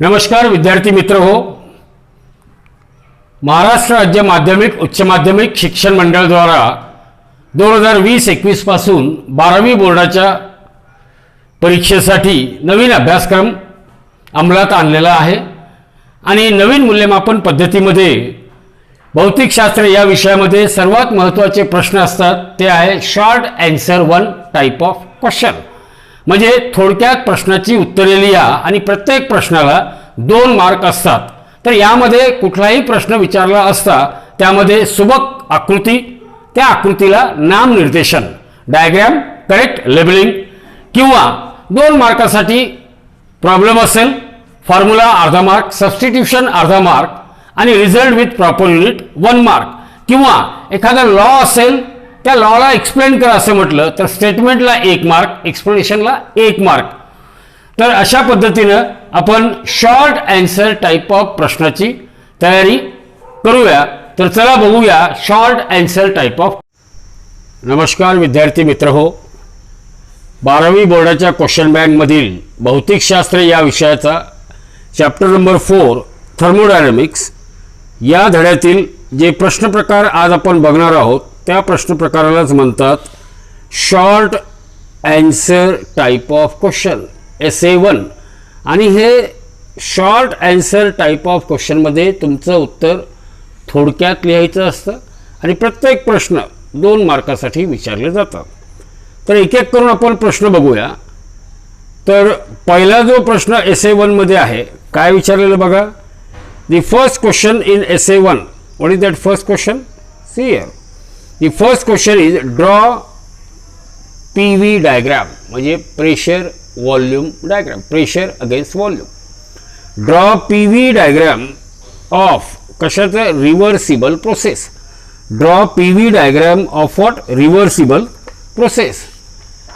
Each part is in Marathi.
नमस्कार विद्यार्थी मित्र हो. महाराष्ट्र राज्य माध्यमिक उच्च माध्यमिक शिक्षण मंडळ द्वारा 2020-21 पासून 12वी बोर्डाच्या परीक्षेसाठी नवीन अभ्यासक्रम अंमलात आणलेला आहे आणि नवीन मूल्यमापन पद्धतीमध्ये भौतिकशास्त्र या विषयामध्ये सर्वात महत्त्वाचे प्रश्न असतात ते आहे short answer one type of question. म्हणजे थोडक्यात प्रश्नाची उत्तरे लिहा आणि प्रत्येक प्रश्नाला 2 मार्क असतात. तर यामध्ये कुठलाही प्रश्न विचारला असता त्यामध्ये सुबक आकृती, त्या आकृतीला नामनिर्देशन, डायग्राम, करेक्ट लेबलिंग किंवा 2 मार्कासाठी प्रॉब्लेम असेल, फॉर्म्युला अर्धा मार्क, सबस्टिट्यूशन अर्धा मार्क आणि result with proper unit 1 mark किंवा एखादा लॉ असेल त्या लॉला एक्सप्लेन करा असं म्हटलं तर स्टेटमेंटला 1 मार्क, एक्सप्लेनेशनला 1 मार्क. तर अशा पद्धतीनं आपण शॉर्ट आन्सर टाइप ऑफ प्रश्नाची तयारी करूया. तर चला बघूया शॉर्ट आन्सर टाइप ऑफ. नमस्कार विद्यार्थी मित्र हो. 12वी बोर्डाच्या क्वेश्चन बँकमधील भौतिकशास्त्र या विषयाचा चॅप्टर नंबर 4 थर्मोडायनामिक्स या धड्यातील जे प्रश्न प्रकार आज आपण बघणार आहोत त्या प्रश्न प्रकारालाच म्हणतात short answer type of question SA1. आणि हे शॉर्ट आन्सर टाइप ऑफ क्वेश्चनमध्ये तुमचं उत्तर थोडक्यात लिहायचं असतं आणि प्रत्येक प्रश्न 2 मार्कासाठी विचारले जातात. तर एक एक करून आपण प्रश्न बघूया. तर पहिला जो प्रश्न SA1 मध्ये आहे काय विचारलेलं बघा. The first question in SA1. What is that first question? See here. The first question is draw PV diagram. म्हणजे pressure volume diagram. Pressure against volume. Draw PV diagram of कशाचं reversible process. Draw PV diagram of what? Reversible process.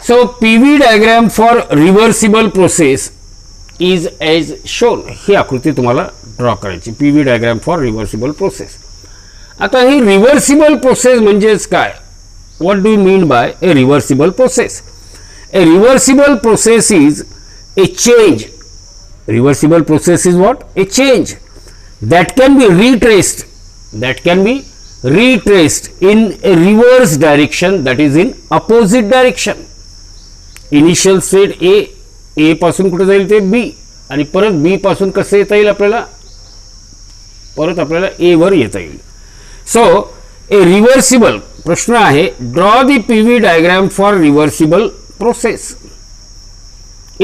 So PV diagram for reversible process is as shown. ही आकृती तुम्हाला ड्रॉ करायची. PV diagram for reversible process. आता ही रिव्हर्सिबल प्रोसेस म्हणजेच काय? What do you mean by A reversible process? A reversible process is a change. Reversible process is what? A change that can be retraced, that can be retraced in a reverse direction, that is in opposite direction. Initial state A पासून कुठे जाईल ते B आणि परत B पासून कसं येता येईल आपल्याला? परत आपल्याला A वर येता येईल. सो ए रिव्हर्सिबल प्रश्न आहे draw the PV diagram for reversible process.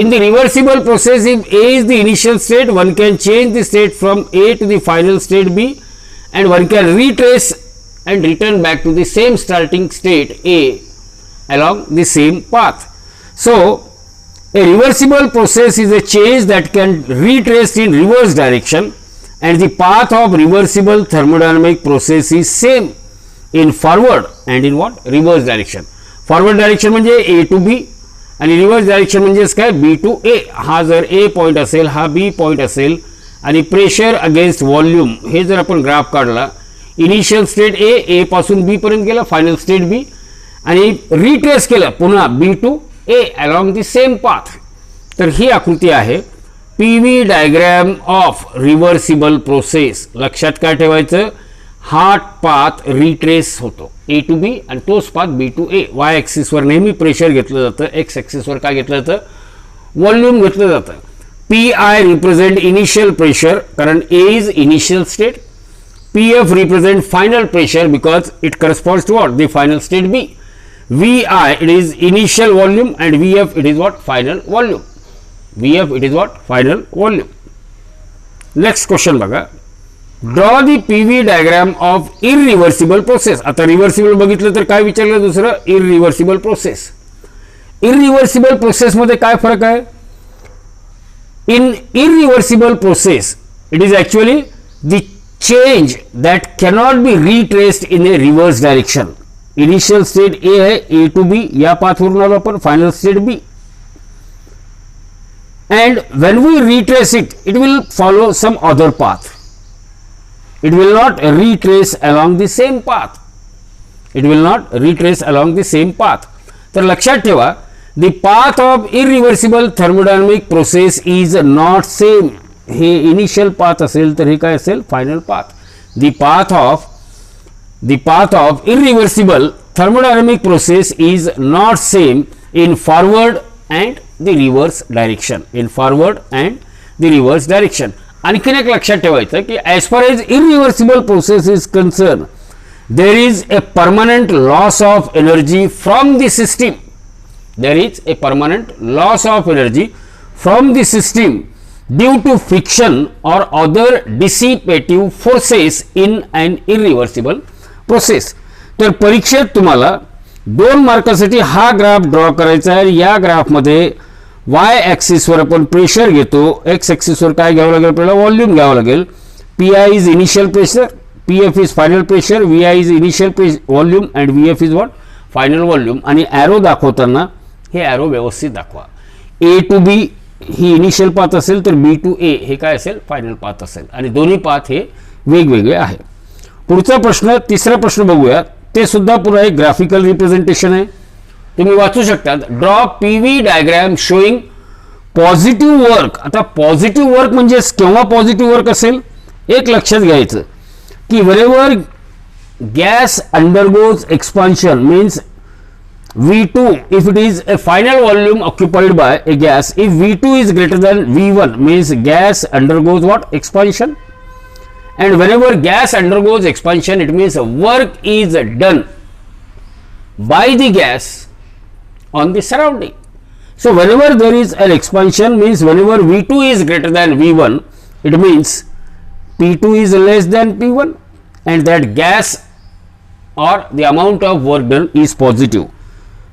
In the reversible process, if A is the initial state, one can change the state from A to the final state B and one can retrace and return back to the same starting state A along the same path. So, a reversible process is a change that can retrace in reverse direction and the path of reversible thermodynamic process is same in forward and in what? Reverse direction. Forward direction म्हणजे A to B आणि रिव्हर्स डायरेक्शन म्हणजेच काय? B to A. हा जर A पॉईंट असेल, हा B पॉईंट असेल आणि प्रेशर अगेन्स्ट व्हॉल्यूम हे जर आपण ग्राफ काढला, इनिशियल स्टेट A पासून B पर्यंत गेला, फायनल स्टेट B आणि रिट्रेस केलं पुन्हा B to A along the same path. तर ही आकृती आहे PV diagram of reversible process. लक्षात काय ठेवायचं? हा पाथ रिट्रेस होतो A टू B आणि तोच path B to A. Y ॲक्सिसवर नेहमी प्रेशर घेतलं जातं, एक्स ॲक्सिसवर काय घेतलं जातं? व्हॉल्यूम घेतलं जातं. PI रिप्रेझेंट इनिशियल प्रेशर कारण A is initial state. PF represent final pressure because it corresponds to what? The final state B. VI it is initial volume and VF it is what? Final volume. VF it is what? Final volume. Next question बघा. Draw the PV diagram of irreversible process. आता रिव्हर्सिबल बघितलं तर काय विचारलं दुसरं? Irreversible process. इरिव्हर्सिबल प्रोसेसमध्ये काय फरक आहे? In irreversible process it is actually the change that cannot be retraced in a reverse direction. Initial state A आहे, A टू B या पाथवरून आलो आपण, final state B. And when we retrace it, it will follow some other path. It will not retrace along the same path. It will not retrace along the same path. तर लक्षात ठेवा the path of irreversible thermodynamic process is not same. हे इनिशियल पाथ असेल तर हे काय असेल final path. The path of irreversible thermodynamic process is not same in forward and the reverse direction. आणखीन एक लक्षात ठेवायचं की as far as irreversible process is concern, there is a permanent loss of energy from the system. Due to friction or other dissipative forces in an irreversible process. तर परीक्षेत तुम्हाला 2 मार्कासाठी हा ग्राफ ड्रॉ करायचा आहे. या ग्राफमध्ये y ॲक्सिसवर आपण प्रेशर घेतो, x ॲक्सिसवर काय घ्यावं लागेल आपल्याला, व्हॉल्यूम घ्यावं लागेल. PI is initial pressure, PF is final pressure, VI is initial volume and VF is what? Final volume. आणि ॲरो दाखवताना हे ॲरो व्यवस्थित दाखवा. A to B he initial path असेल तर B to A हे काय असेल, फायनल पाथ असेल. आणि दोन्ही पाथ हे वेगवेगळे आहे. पुढचा प्रश्न, तिसरा प्रश्न बघूया. ते सुद्धा पुन्हा एक ग्राफिकल रिप्रेझेंटेशन आहे, तुम्ही वाचू शकता. Draw PV diagram showing positive work. आता पॉझिटिव्ह वर्क म्हणजे केव्हा पॉझिटिव्ह वर्क असेल, एक लक्षात घ्यायचं कि whenever gas undergoes expansion means V2, if it is a final volume occupied by a gas, if V2 is greater than V1 means gas undergoes what? Expansion. And whenever gas undergoes expansion, it means work is done by the gas on the surrounding. So whenever there is an expansion means whenever V2 is greater than V1, it means P2 is less than P1 and that gas or the amount of work done is positive.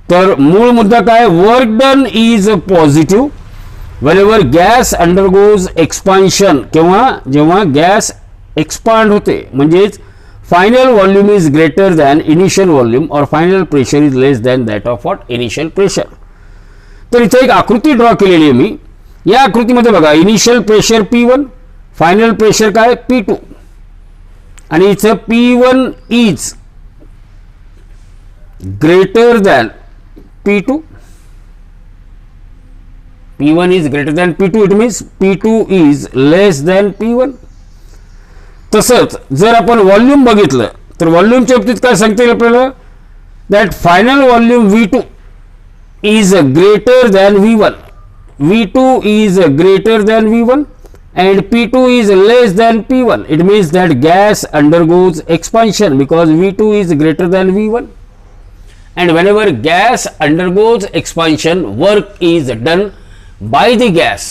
तर मूळ मुद्दा काय, work done is positive whenever gas undergoes expansion, केव्हा, जेव्हा गॅस एक्सपांड होते, म्हणजेच final volume is greater than initial volume और final pressure is less than that of what, initial pressure. तर इथे एक आकृती ड्रॉ केलेली आहे मी. या आकृतीमध्ये बघा, initial pressure P1, final pressure काय P2 आणि इथं P1 is greater than P2. P1 is greater than P2, it means P2 is less than P1. तसंच जर आपण व्हॉल्यूम बघितलं तर व्हॉल्यूमच्या बाबतीत काय सांगता येईल आपल्याला, that final volume V2 is greater than V1. V2 is greater than V1 and P2 is less than P1. It means that gas undergoes expansion because V2 is greater than V1. And whenever gas undergoes expansion, work is done by the gas.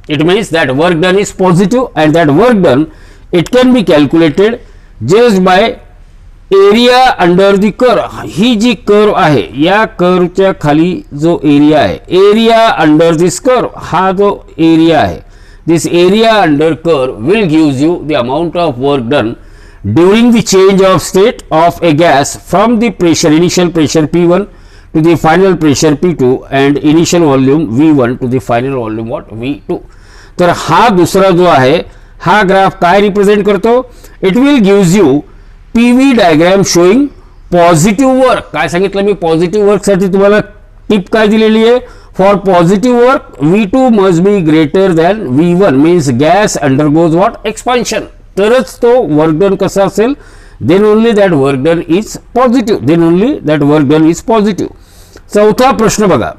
It means that work done is positive and that work done, it can be calculated just by area under the curve. ही जी कर्व आहे, या कर्वच्या खाली जो एरिया आहे, एरिया अंडर दिस कर्व, हा जो एरिया आहे, this area under curve will gives you the amount of work done during the change of state of a gas from the pressure, initial pressure P1 to the final pressure P2 and initial volume V1 to the final volume what, V2. तर हा दुसरा जो आहे, हा ग्राफ काय रिप्रेझेंट करतो, it will gives you PV diagram showing positive work. काय सांगितलं मी, पॉझिटिव्ह वर्क साठी तुम्हाला टिप काय दिलेली आहे, for positive work V2 must be greater than V1 means gas undergoes what, expansion. तरच तो वर्क डन कसा असेल, then only that work done is positive, then only that work done is positive. चौथा प्रश्न बघा.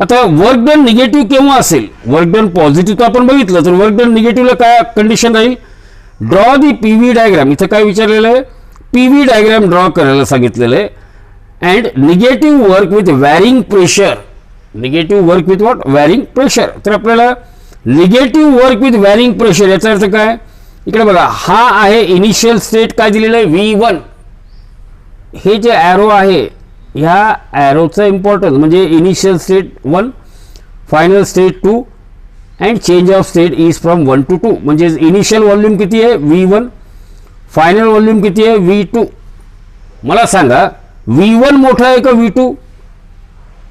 आता वर्क डन निगेटिव्ह केव्हा असेल, वर्क डन पॉझिटिव्ह तर आपण बघितलं, तर वर्क डन निगेटिव्हला काय कंडिशन राहील, ड्रॉ दी PV डायग्राम. इथं काय विचारलेलं आहे, PV डायग्राम ड्रॉ करायला सांगितलेलं आहे. And negative work with varying pressure, negative work with what, varying pressure. तर आपल्याला negative work with varying pressure याचा अर्थ काय, इकडे बघा, हा आहे इनिशियल स्टेट काय दिलेलं आहे V1. हे जे ॲरो आहे, ह्या ॲरोचा इम्पॉर्टन्स म्हणजे initial state 1, final state 2 and change of state is from 1 to 2. म्हणजे इनिशियल व्हॉल्यूम किती आहे V1, फायनल व्हॉल्यूम किती आहे V2. मला सांगा V1 मोठा आहे का V2,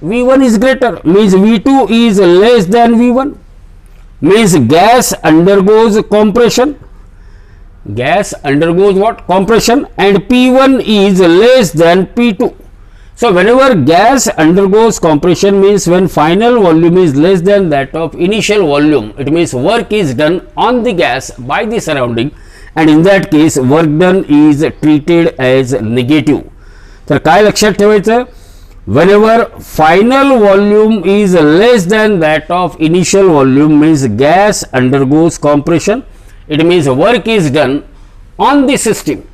V1 is greater means V2 is less than V1 means gas undergoes compression, gas undergoes what, compression, and P1 is less than P2. So whenever gas undergoes compression means when final volume is less than that of initial volume, it means work is done on the gas by the surrounding, and in that case work done is treated as negative. तर काय लक्षात ठेवायचं, whenever final volume is less than that of initial volume means gas undergoes compression, it means work is done on the system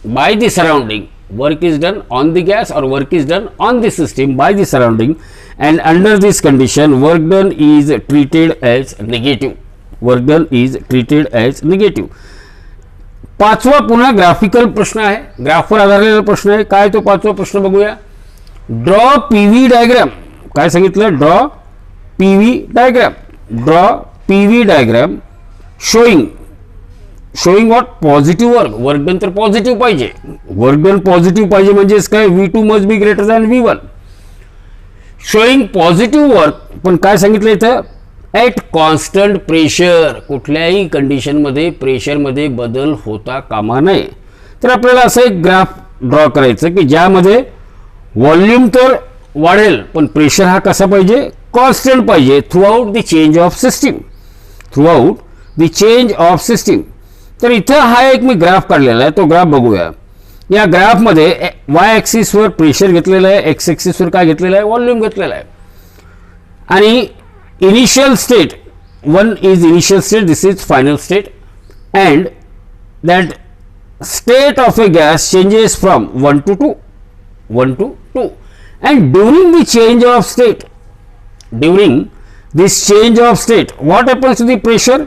by the surrounding. Work is done on the gas or work is done on the system by the surrounding, and under this condition work done is treated as negative. Work done is treated as negative. पाचवा पुन्हा ग्राफिकल प्रश्न आहे, ग्राफवर आधारलेला प्रश्न आहे. काय तो पाचवा प्रश्न बघूया. Draw PV diagram. काय सांगितलं, draw PV diagram. Draw PV diagram showing what, positive work. Work done तर पॉझिटिव्ह पाहिजे, वर्क डन पॉझिटिव्ह पाहिजे म्हणजेच काय, V2 must be greater than V1. Showing positive work, पण काय सांगितलं इथं, ॲट कॉन्स्टंट प्रेशर. कुठल्याही कंडिशनमध्ये प्रेशरमध्ये बदल होता कामा नये. तर आपल्याला असं एक ग्राफ ड्रॉ करायचं की ज्यामध्ये व्हॉल्यूम तर वाढेल पण प्रेशर हा कसा पाहिजे, कॉन्स्टंट पाहिजे through out the change of system. Through out the change of system. तर इथं हा एक मी ग्राफ काढलेला आहे, तो ग्राफ बघूया. या ग्राफमध्ये वाय ॲक्सिसवर प्रेशर घेतलेलं आहे, एक्स ॲक्सिसवर काय घेतलेलं आहे, व्हॉल्यूम घेतलेला आहे. आणि initial state, one is initial state, this is final state, and that state of A gas changes from 1 to 2, 1 to 2, and during the change of state, during this change of state, what happens to the pressure?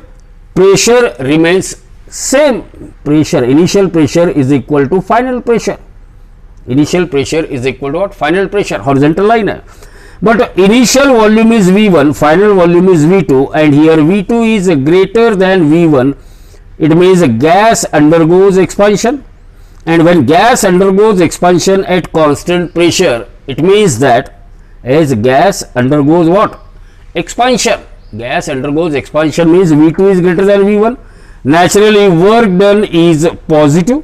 Pressure remains same. Pressure, initial pressure is equal to final pressure. Initial pressure is equal to what? Final pressure. Horizontal line hai. But initial volume is V1, final volume is V2, and here V2 is greater than V1. It means gas undergoes expansion, and when gas undergoes expansion at constant pressure, it means that as gas undergoes what? Expansion. Gas undergoes expansion means V2 is greater than V1. Naturally work done is positive.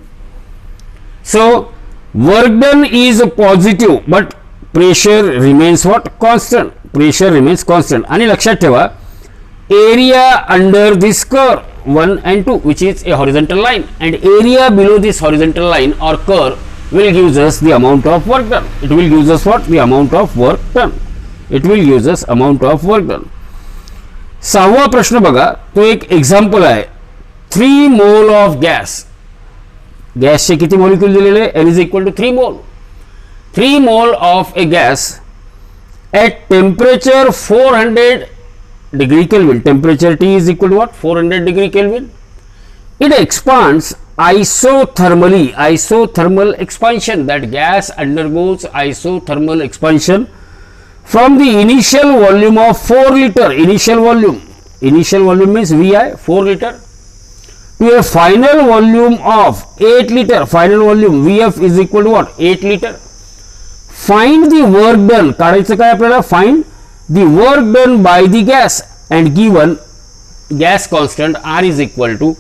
So work done is positive but pressure remains what? Constant. Pressure remains constant. आणि लक्षात ठेवा, area under this curve 1 and 2 which is a horizontal line, and area below this horizontal line or curve will gives us the amount of work done. It will gives us what? The amount of work done. It will gives us amount of work done. सहावा प्रश्न बघा, तो एक एक्झाम्पल आहे. 3 मोल ऑफ गॅस. गॅसचे किती मॉलिक्यूल दिलेले, N इज इक्वल टू 3 मोल. 3 mole of A gas at temperature 400 degree Kelvin. Temperature T is equal to what? 400 degree Kelvin. It expands isothermally. Isothermal expansion. That gas undergoes isothermal expansion from the initial volume of 4 liter. Initial volume means VI 4 liter to a final volume of 8 liter. Final volume VF is equal to what? 8 liter. Find the work done. काढायचं काय आपल्याला, find the work done by the gas and given gas constant R is equal to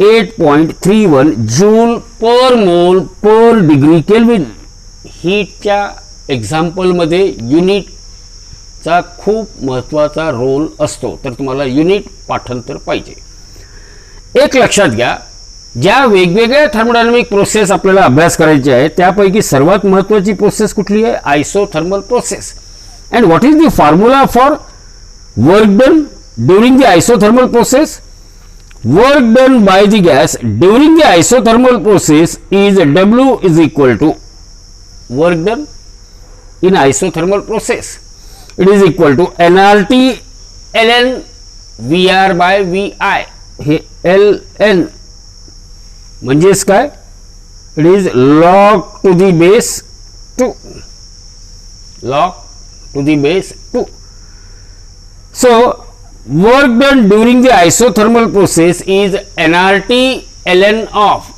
8.31 joule per mole per degree Kelvin. हीटच्या एक्झाम्पल मध्ये युनिटचा खूप महत्त्वाचा रोल असतो, तर तुम्हाला युनिट पाठांतर पाहिजे. एक लक्षात घ्या, ज्या वेगवेगळ्या थर्मोडायनामिक प्रोसेस आपल्याला अभ्यास करायचे आहे त्यापैकी सर्वात महत्त्वाची प्रोसेस कुठली आहे, isothermal process. And what is the formula for work done during the isothermal process? Work done by the gas during the isothermal process is W is equal to work done in isothermal process. It is equal to nRT ln VR by VI. हे ln म्हणजेच काय, it is log to the base 2. Log to the base 2. So work done during the isothermal process is nRT ln of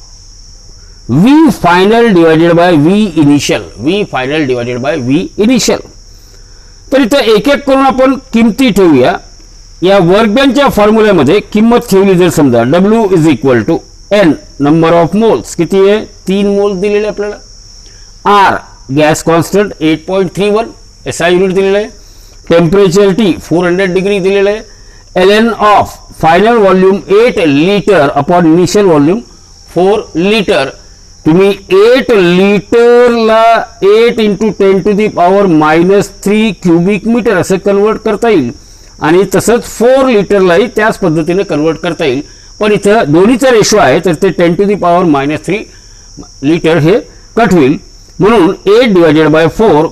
V final divided by V initial. V final divided by V initial. तर इथं एक एक करून आपण किमती ठेवूया. या वर्क डनच्या फॉर्म्युल्यामध्ये किंमत ठेवली जर समजा W is equal to N number of moles, किती आहे 3 मोल दिलेले आपल्याला. R gas constant 8.31 SI unit दिलेलं आहे. टेम्परेचर T 400 डिग्री दिलेलं आहे. ln of final volume 8 litre upon initial volume 4 litre. तुम्ही 8 लिटरला 8 इंटू 10⁻³ क्युबिक मीटर असं कन्वर्ट करता येईल आणि तसंच 4 लिटरलाही त्याच पद्धतीने कन्वर्ट करता येईल. पण इथं दोन्हीचा रेशो आहे तर ते 10⁻³ लिटर हे कट होईल. म्हणून 8/4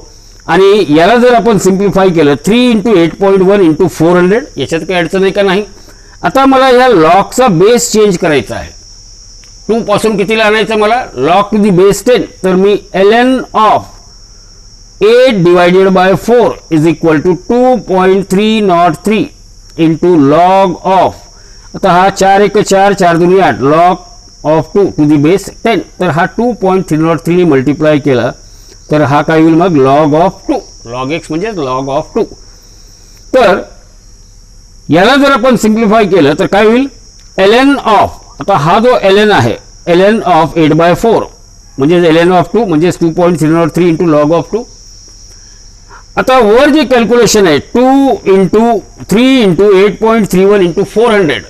आणि याला जर आपण सिम्प्लिफाय केलं 3 × 8.1 × 400 याच्यात काही अडचण आहे का नाही. आता मला या लॉगचा बेस चेंज करायचा आहे. 2 पासून कितीला आणायचं मला लॉग टू दी बेस 10. तर मी ln of 8/4 is equal to 2.303 into log of. आता हा 4 × 1 = 4 4 × 2 = 8 log of 2 to the base 10. तर हा 2.303 मल्टिप्लाय केला तर हा काय होईल मग लॉग ऑफ 2. लॉग x म्हणजे लॉग ऑफ 2. तर याला जर आपण सिम्प्लिफाय केलं तर काय होईल ln ऑफ. आता हा जो ln आहे ln ऑफ 8/4 म्हणजे ln ऑफ 2 म्हणजे 2.303 इंटू लॉग ऑफ 2. आता वर जे कॅल्क्युलेशन आहे 2 × 3 × 8.31 × 400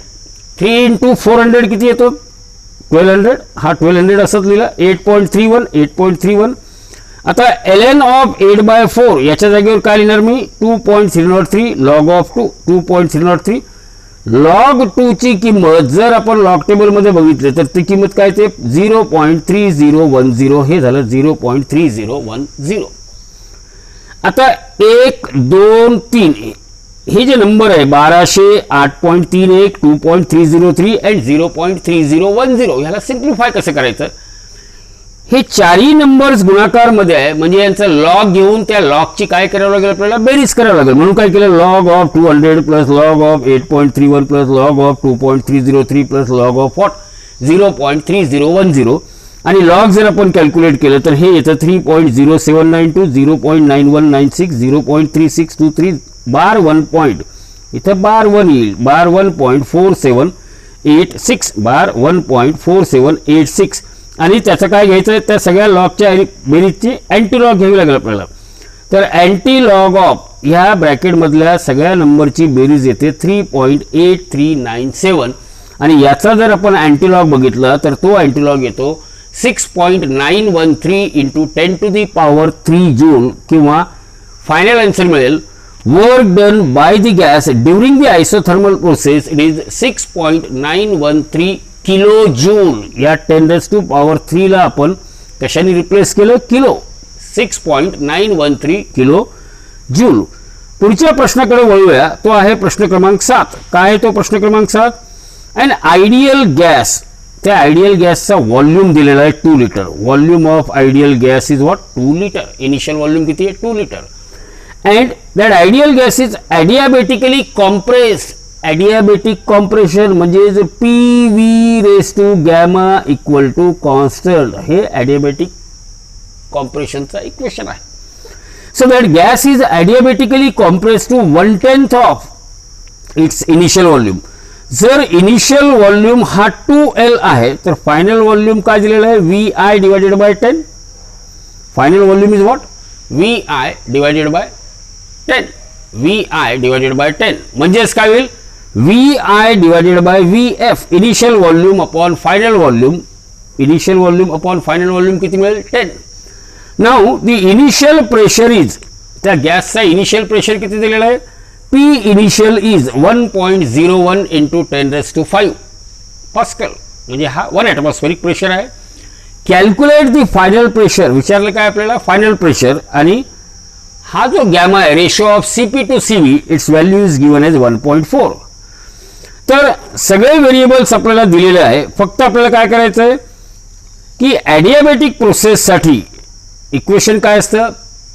3 × 400 किती येतो 1200. हा 1200 असंच लिहिलं 8.31. आता ln ऑफ 8/4 याच्या जागेवर काय लिहिणार मी 2.303 लॉग ऑफ 2 2.303. लॉग 2 ची किंमत जर आपण लॉग टेबलमध्ये बघितले तर ती किंमत काय ते 0.3010 हे झालं 0.3010. आता 1 2 3 हे जे नंबर आहे 1200 8.31 2.303 अँड 0.3010 याला सिम्प्लिफाय कसं करायचं. हे चारही नंबर्स गुणाकार मध्ये आहे म्हणजे यांचा लॉग घेऊन त्या लॉगची काय करावं लागेल आपल्याला बेरीज करावं लागेल. म्हणून काय केलं log of 200 plus log of 8.31 plus log of 2.303 plus log of 0.3010 आणि लॉग जर आपण कॅल्क्युलेट केलं तर हे येतं 3.0792 0.9196 0.3623 बार 1 पॉइंट इथं बार 1 येईल बार 1.4786 बार 1.4786 आणि त्याचं काय घ्यायचं त्या सगळ्या लॉगच्या बेरीजची अँटीलॉग घ्यावी लागेल आपल्याला. तर अँटीलॉग ऑफ ह्या ब्रॅकेटमधल्या सगळ्या नंबरची बेरीज येते 3.8397 आणि याचा जर आपण अँटीलॉग बघितला तर तो अँटीलॉग येतो 6.913 × 10⁻³ जूल किंवा फायनल आन्सर मिळेल work done by the gas during the isothermal process it is 6.913 kilo joule. या 10⁻³ ला आपण कशाने रिप्लेस केलं किलो 6.913 किलो जूल. पुढच्या प्रश्नाकडे वळूया. तो आहे प्रश्न क्रमांक 7. काय आहे तो प्रश्न क्रमांक 7. अँड आयडियल गॅस त्या आयडियल गॅसचा व्हॉल्यूम दिलेला आहे 2 litre. Volume of ideal gas is what 2 litre. Initial volume किती आहे 2 litre. And that ideal gas is adiabatically compressed. Adiabatic compression म्हणजे PV⁻⁴ कॉन्स्टंट हे ॲडियाबॅटिक कॉम्प्रेशनचा इक्वेशन आहे. So that gas is adiabatically compressed to 1/10 of its initial volume. जर इनिशियल व्हॉल्यूम हा 2L आहे तर फायनल व्हॉल्यूम काय दिलेला आहे VI/10. Final volume is what VI/10 VI/10 म्हणजेच काय होईल VI/VF initial volume upon final volume. Initial volume upon final volume किती मिळेल 10. Now the initial pressure is त्या गॅसचा इनिशियल प्रेशर किती दिलेला आहे P इनिशियल इज 1.01 × 10⁵ पास्कल म्हणजे हा 1 ॲटमॉस्फेरिक प्रेशर आहे. कॅल्क्युलेट द फायनल प्रेशर विचारलं काय आपल्याला फायनल प्रेशर आणि हा जो गॅमा आहे ratio of CP to CV its value is given as 1.4. तर सगळे व्हेरिएबल्स आपल्याला दिलेले आहे. फक्त आपल्याला काय करायचं आहे की ॲडियाबॅटिक प्रोसेससाठी इक्वेशन काय असतं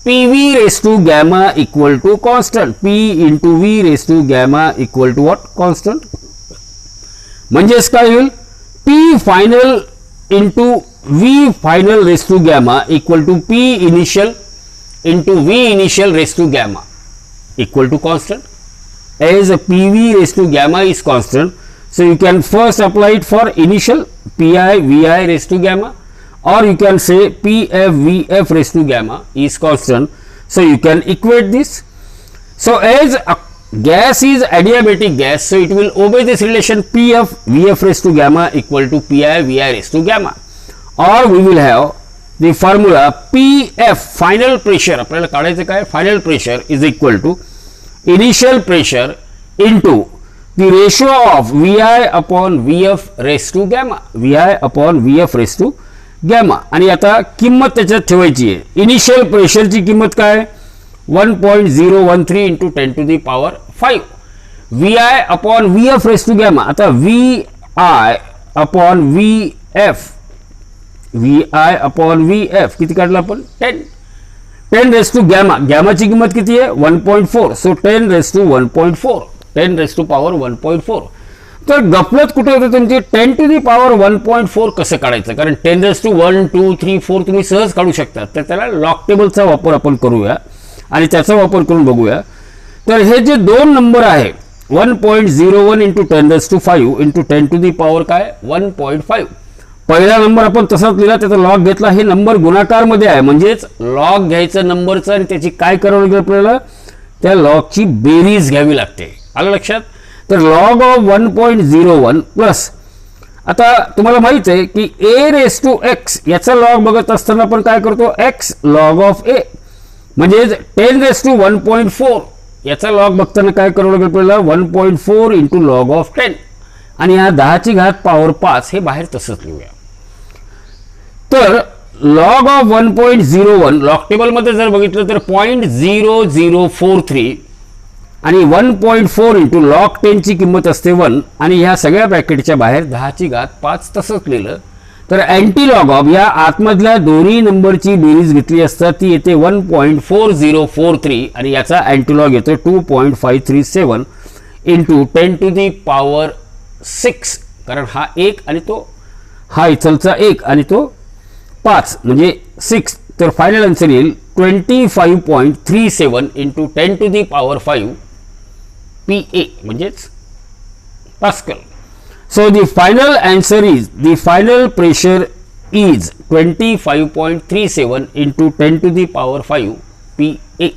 PV⁻⁴ constant P × V⁻⁴ what constant. म्हणजेच काय होईल P final × V⁻⁴ P initial × V⁻⁴ equal to constant. As PV⁻⁴ is constant, so you can first apply it for initial PI VI⁻⁴ or you can say PF VF raised to gamma is constant. So you can equate this. So as a gas is adiabatic gas, so it will obey this relation PF VF raised to gamma equal to PI VI raised to gamma, or we will have the formula PF final pressure, आपल्याला काढायचं काय, final pressure is equal to initial pressure into the ratio of VI upon VF raised to gamma, VI upon VF raised to gamma. आणि आता किंमत त्याच्यात ठेवायची आहे. इनिशियल प्रेशरची किंमत काय, 1.013 into 10 to the power 5 VI upon VF raised to gamma. आता VI upon VF, VI upon VF किती काढला आपण, 10 raised to gamma. गॅमाची किंमत किती आहे, 1.4. So 10 raised to 1.4, 10 raised to power 1.4. तर गफलत कुठे होते तुमची, 10 to the power 1.4 कसं काढायचं, कारण 10 raised to 1 2 3 4 तुम्ही सहज काढू शकता. तर त्याला लॉग टेबलचा वापर आपण करूया आणि त्याचा वापर करून बघूया. तर हे जे दोन नंबर आहे 1.01 into 10 raised to 5 into 10 to the power काय 1.5. पहिला नंबर आपण तसाच लिहिला, त्याचा लॉग घेतला. हे नंबर गुणाकारमध्ये आहे, म्हणजेच लॉग घ्यायचं नंबरचं आणि त्याची काय करावं लागेल आपल्याला, त्या लॉगची बेरीज घ्यावी लागते. आलं लक्षात. तर लॉग ऑफ 1.01 प्लस, आता तुम्हाला माहित आहे की a रेस टू x याचा लॉग बघत असताना आपण काय करतो, x लॉग ऑफ a, म्हणजे 10 रेस टू 1.4 याचा लॉग बघताना काय करावं लागेल आपल्याला, 1.4 इंटू लॉग ऑफ 10, आणि या 10 ची घात पॉवर 5 हे बाहेर तसंच लिहूया. तर लॉग ऑफ 1.01 लॉग टेबलमध्ये जर बघितलं तर 0.0043 आणि 1.4 इंटू लॉग 10 ची किंमत असते 1, आणि ह्या सगळ्या ब्रॅकेटच्या बाहेर 10 ची घात 5 तसंच लिहिलं. तर अँटी लॉग ऑफ या आतमधल्या दोन्ही नंबरची बेरीज घेतली असता ती येते 1.4043, आणि याचा अँटी लॉग येतो 2.537 इंटू 10 to the power 6, कारण हा 1 आणि तो हा इथलचा 1 आणि तो 5 म्हणजे 6. तर फायनल आन्सर येईल 25.37 into 10 to the power 5 PA म्हणजेच pascal. So the final answer is, the final pressure is 25.37 into 10 to the power 5 PA,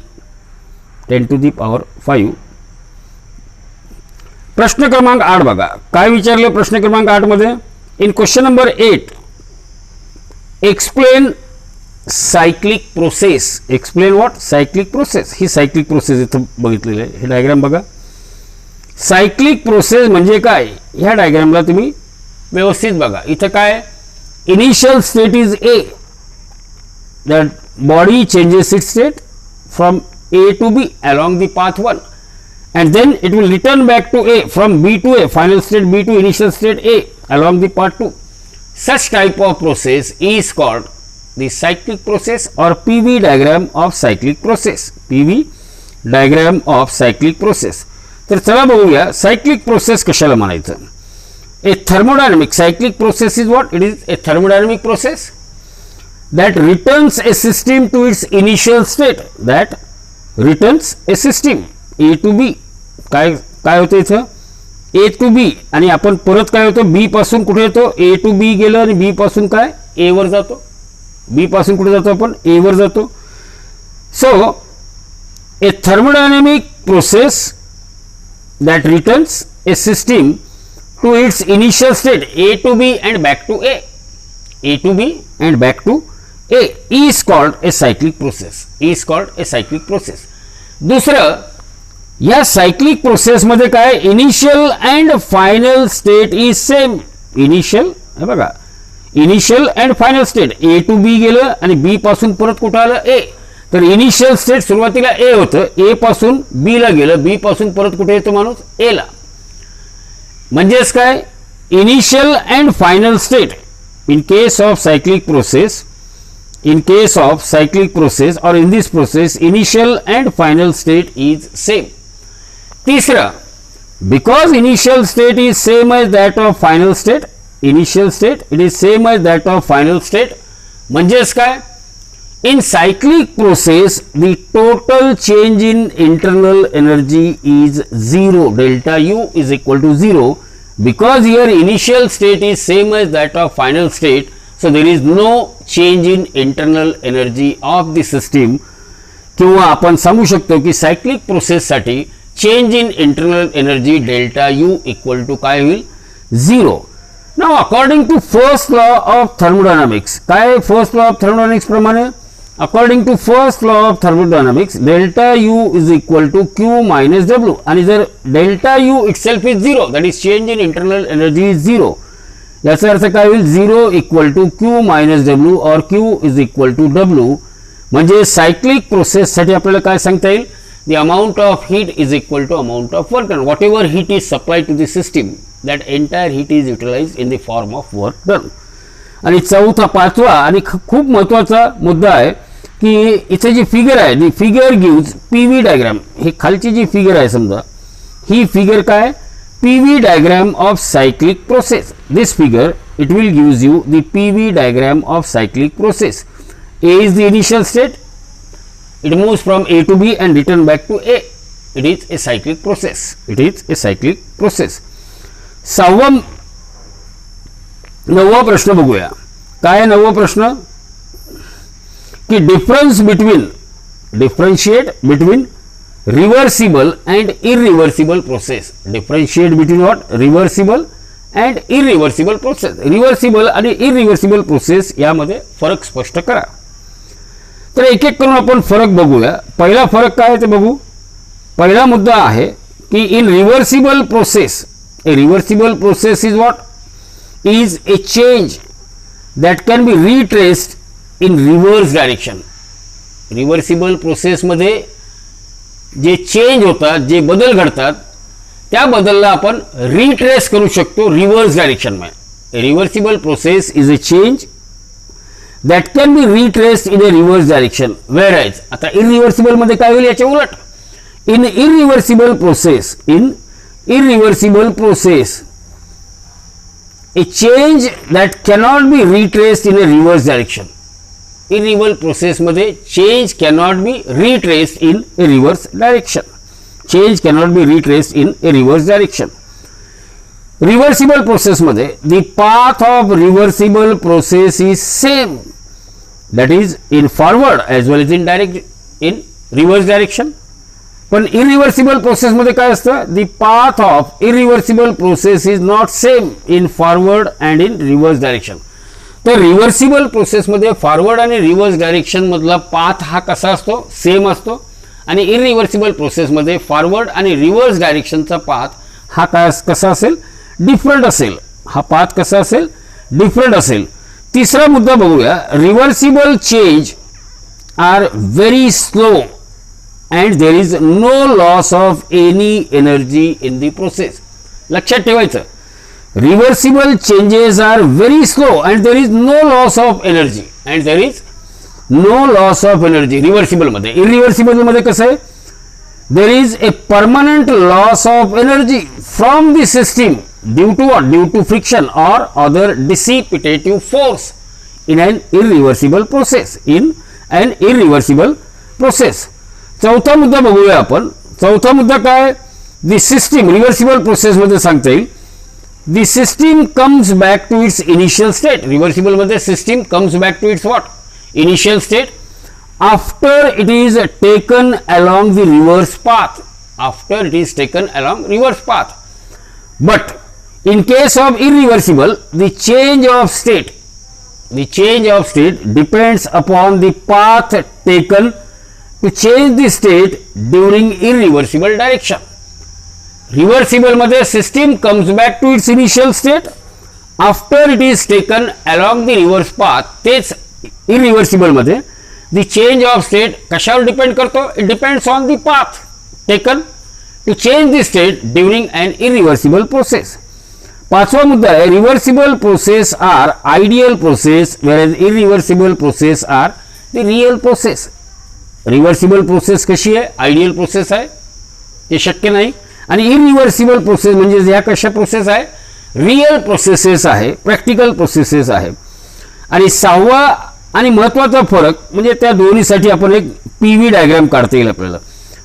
10 to the power 5. प्रश्न क्रमांक 8 बघा काय विचारले. प्रश्न क्रमांक 8 मध्ये in question number 8 explain cyclic process. Explain what, cyclic process. He cyclic process इथं बघितलेली आहे. हे डायग्राम बघा. सायक्लिक प्रोसेस म्हणजे काय, ह्या डायग्रामला तुम्ही व्यवस्थित बघा. इथं काय, initial state is A, that body changes its state from A to B along the path 1, and then it will return back to A from B to A, final state B to initial state A along the path 2. Such type of process is called the cyclic process or PV diagram of cyclic process. PV diagram of cyclic process. तर चला बघूया cyclic process कशाला म्हणायचं. A thermodynamic cyclic process is what? It is a thermodynamic process that returns a system to its initial state. That returns a system A to B. काय काय होतं इथं, A to B, आणि आपण परत काय होतं, B पासून कुठे येतो, A to B गेलं आणि B पासून काय A वर जातो. B पासून कुठे जातो आपण, A वर जातो. So A thermodynamic process that returns a system to its initial state A to B and back to A, A to B and back to A is called a cyclic process, is called a cyclic process. दुसरं, या सायक्लिक प्रोसेस मध्ये काय, initial and final state is same. Initial, हे बघा, initial and final state A to B गेलं आणि B पासून परत कुठं आलं A. तर इनिशियल स्टेट सुरुवातीला A होतं, A पासून B ला गेलं, B पासून परत कुठे येतो माणूस A ला. म्हणजेच काय, initial and final state in case of cyclic process, in case of cyclic process or in this process initial and final state is same. तीसरा, because initial state is same as that of final state, initial state it is same as that of final state, म्हणजेच काय, in cyclic process the total change in internal energy is 0, delta U is equal to 0, because here initial state is same as that of final state, so there is no change in internal energy of the system, किंवा आपण सांगू शकतो की सायक्लिक प्रोसेससाठी change in internal energy delta u equal to काय होईल, 0. Now according to first law of thermodynamics, काय फर्स्ट लॉ ऑफ थर्मोडायनामिक्स प्रमाणे, according to first law of thermodynamics delta u is equal to q minus डब्ल्यू, आणि जर delta u itself is 0, that is change in internal energy is 0, याचा अर्थ काय होईल, 0 इक्वल टू क्यू मायनस डब्ल्यू और क्यू इज इक्वल टू डब्ल्यू. म्हणजे सायक्लिक प्रोसेससाठी आपल्याला काय सांगता येईल, the amount of heat is equal to amount of work done. Whatever heat is supplied to the system, that entire heat is utilized in the form of work done. आणि चौथा पाचवा आणि खूप महत्त्वाचा मुद्दा आहे की इथे जी फिगर आहे, दी फिगर गिव्स पीव्ही डायग्राम. ही खालची जी फिगर आहे समजा, ही फिगर काय, PV diagram of cyclic process. This figure it will gives you the PV diagram of cyclic process. A is the initial state, it moves from A to B and return back to A. It is a cyclic process. It is a cyclic process. नववा प्रश्न बघूया. काय नववा प्रश्न की differentiate between reversible and irreversible process. Differentiate between what, reversible and irreversible process. Reversible आणि इरिव्हर्सिबल प्रोसेस यामध्ये फरक स्पष्ट करा. तर एक एक करून आपण फरक बघूया. पहिला फरक काय आहे ते बघू. पहिला मुद्दा आहे की in reversible process, a reversible process is what, is a change that can be retraced in reverse direction. Reversible प्रोसेसमध्ये जे चेंज होतात, जे बदल घडतात, त्या बदलला आपण रिट्रेस करू शकतो रिव्हर्स डायरेक्शनमध्ये. Reversible process is a change that can be retraced in a reverse direction, whereas आता irreversible मध्ये काय होईल याच्या उलट. in irreversible process a change that cannot be retraced in a reverse direction. irreversible process मध्ये change cannot be retraced in a reverse direction. change cannot be retraced in a reverse direction. Reversible प्रोसेसमध्ये the path of reversible process is same, that is in forward as well as in reverse direction. पण irreversible प्रोसेसमध्ये काय असतं, the path of irreversible process is not same in forward and in reverse direction. तर रिव्हर्सिबल प्रोसेसमध्ये फॉरवर्ड आणि रिव्हर्स डायरेक्शन मधला पाथ हा कसा असतो, सेम असतो, आणि इरिव्हर्सिबल प्रोसेसमध्ये फॉरवर्ड आणि रिव्हर्स डायरेक्शनचा पाथ हा कसा असेल, डिफरंट असेल. हा पाथ कसा असेल, डिफरंट असेल. तिसरा मुद्दा बघूया. Reversible change are very slow and there is no loss of any energy in the process. लक्षात ठेवायचं, reversible changes are very slow and there is no loss of energy, and there is no loss of energy reversible मध्ये. इरिव्हर्सिबल मध्ये कसं आहे, there is a permanent loss of energy from the system due to what, due to friction or other dissipative force in an irreversible process, in an irreversible process. चौथा मुद्दा बघूया आपण. चौथा मुद्दा काय, the system रिव्हर्सिबल प्रोसेस मध्ये सांगता येईल, the system comes back to its initial state. Reversible मध्ये system comes back to its what, initial state after it is taken along the reverse path. After it is taken along reverse path. But in case of irreversible, the change of state depends upon the path taken to change the state during irreversible direction. Reversible मध्ये system comes back to its initial state after it is taken along the reverse path. तेच irreversible मध्ये the change of state कशावर डिपेंड करतो, it depends on the path taken to change the state during an irreversible process. पाचवा मुद्दा आहे, reversible process are ideal process whereas irreversible process are the real process. Reversible process कशी आहे, आयडियल प्रोसेस आहे, ते शक्य नाही. आणि इरिव्हर्सिबल प्रोसेस म्हणजे ह्या कशा प्रोसेस आहे, रियल प्रोसेसेस आहे, प्रॅक्टिकल प्रोसेसेस आहे. आणि सहावा आणि महत्त्वाचा फरक म्हणजे त्या दोन्हीसाठी आपण एक पीव्ही डायग्राम काढता येईल आपल्याला.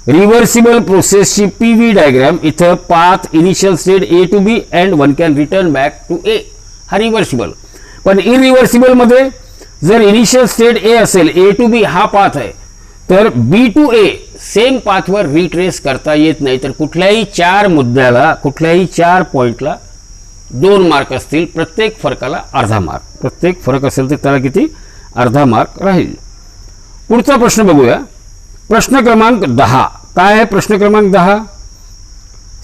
रिव्हर्सिबल प्रोसेसची पीव्ही डायग्राम, इथं path initial state A to B and one can return back to A, हा रिव्हर्सिबल. पण इरिव्हर्सिबल मध्ये जर इनिशियल स्टेट ए असेल, ए टू बी हा पाथ आहे, तर बी टू ए सेम पाथवर रिट्रेस करता येत नाही. तर कुठल्याही 4 मुद्द्याला, कुठल्याही 4 पॉइंटला 2 मार्क असतील, प्रत्येक फरकाला अर्धा मार्क. प्रत्येक फरक असेल तर त्याला किती? अर्धा मार्क राहील. पुढचा प्रश्न बघूया. प्रश्न क्रमांक 10. काय आहे प्रश्न क्रमांक 10?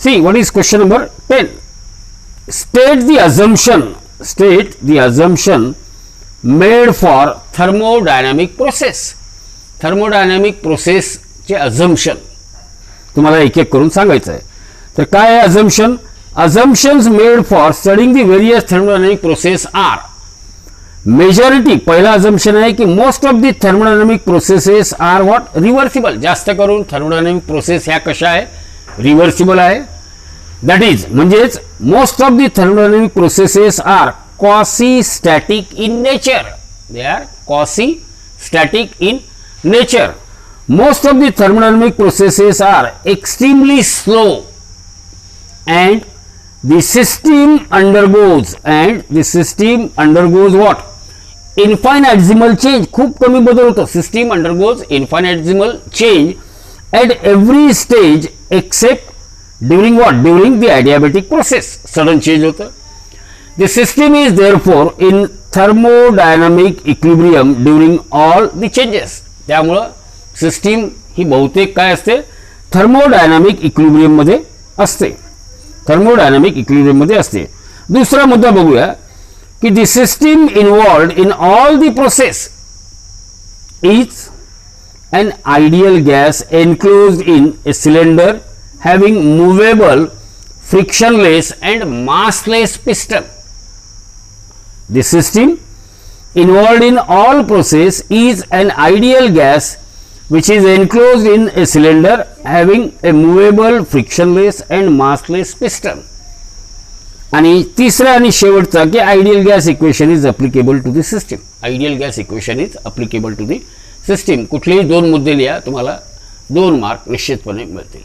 See what is question number 10. State the assumption made for thermodynamic process. Thermodynamic प्रोसेसचे अझम्पशन तुम्हाला एक एक करून सांगायचं आहे. तर काय आहे assumption? Assumptions made for studying the various thermodynamic process are. Majority पहिला assumption आहे की most of the thermodynamic processes are what? Reversible. जास्त करून thermodynamic process ह्या कशा आहे? Reversible आहे. That is म्हणजेच most of the thermodynamic processes are quasi-static in nature. They are quasi-static in nature. Most of the thermodynamic processes are extremely slow and the system undergoes what? Infinitesimal change. खूप कमी बदल होतो. System undergoes infinitesimal change at every stage except during what? During the adiabatic process. Sudden change होतं. The system is therefore in thermodynamic equilibrium during all the changes. त्यामुळं सिस्टीम ही बहुतेक काय असते? थर्मोडायनामिक इक्विलिब्रियम मध्ये असते. थर्मोडायनामिक इक्विलिब्रियम मध्ये असते. दुसरा मुद्दा बघूया की the system involved in all the process is an ideal gas enclosed in a cylinder having movable, frictionless and massless piston. The system involved in all process is an ideal gas which is enclosed in a cylinder having a movable, frictionless and massless piston. आणि तिसरा आणि शेवटचा की ideal gas equation is applicable to the system. Ideal gas equation is applicable to the system. कुठलेही 2 मुद्दे लिहा, तुम्हाला 2 मार्क निश्चितपणे मिळतील.